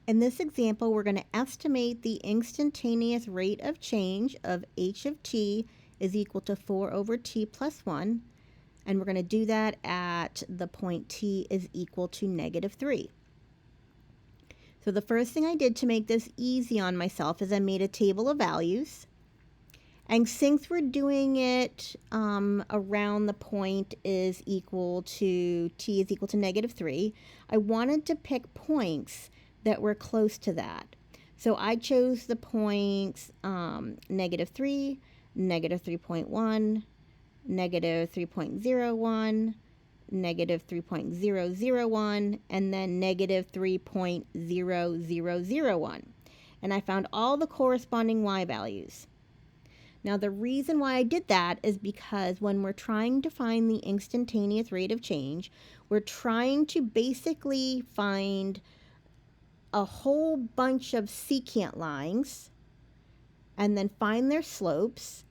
In this example, we're going to estimate the instantaneous rate of change of h of t is equal to 4 over t plus 1. And we're going to do that at the point t is equal to negative 3. So the first thing I did to make this easy on myself is I made a table of values. And since we're doing it around the point is equal to t is equal to negative 3, I wanted to pick points that were close to that. So I chose the points negative 3, negative 3.1, negative 3.01, negative 3.001, and then negative 3.0001. And I found all the corresponding y values. Now, the reason why I did that is because when we're trying to find the instantaneous rate of change, we're trying to basically find a whole bunch of secant lines and then find their slopes.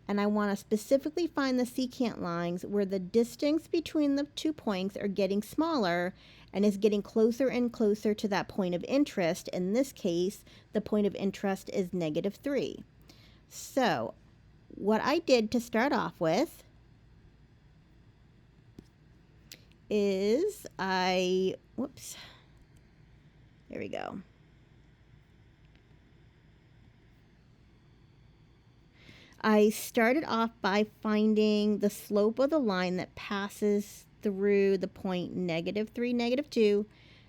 And I want to specifically find the secant lines where the distance between the 2 points are getting smaller and is getting closer and closer to that point of interest. In this case, the point of interest is negative 3. So what I did to start off with is there we go. I started off by finding the slope of the line that passes through the point negative 3, negative 2,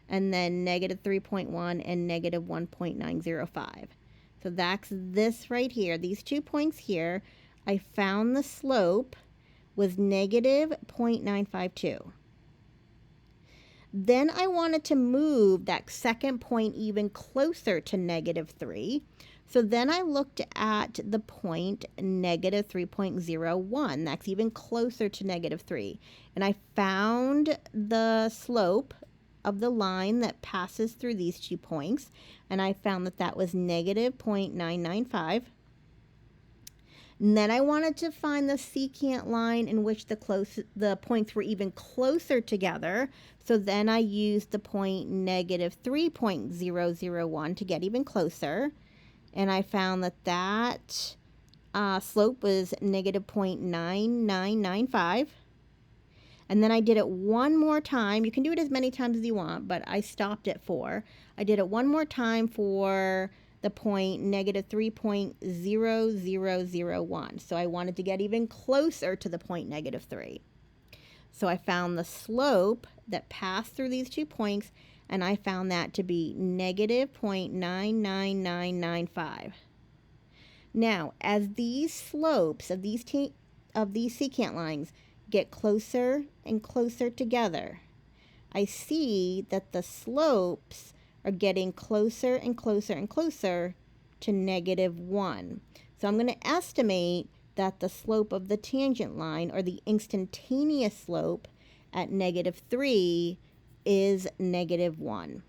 and then negative 3.1 and negative 1.905. So that's this right here. These 2 points here, I found the slope was negative 0.952. Then I wanted to move that second point even closer to negative 3. So then I looked at the point negative 3.01. That's even closer to negative 3. And I found the slope of the line that passes through these 2 points, and I found that that was negative 0.995. And then I wanted to find the secant line in which the points were even closer together. So then I used the point negative 3.001 to get even closer. And I found that that slope was negative 0.9995. And then I did it one more time. You can do it as many times as you want, but I stopped at 4. I did it one more time for the point negative 3.0001. So I wanted to get even closer to the point negative 3. So I found the slope that passed through these 2 points, and I found that to be negative 0.99995. Now, as these slopes of these secant lines get closer and closer together, I see that the slopes are getting closer and closer and closer to negative 1. So I'm going to estimate that the slope of the tangent line, or the instantaneous slope at negative 3, is negative 1.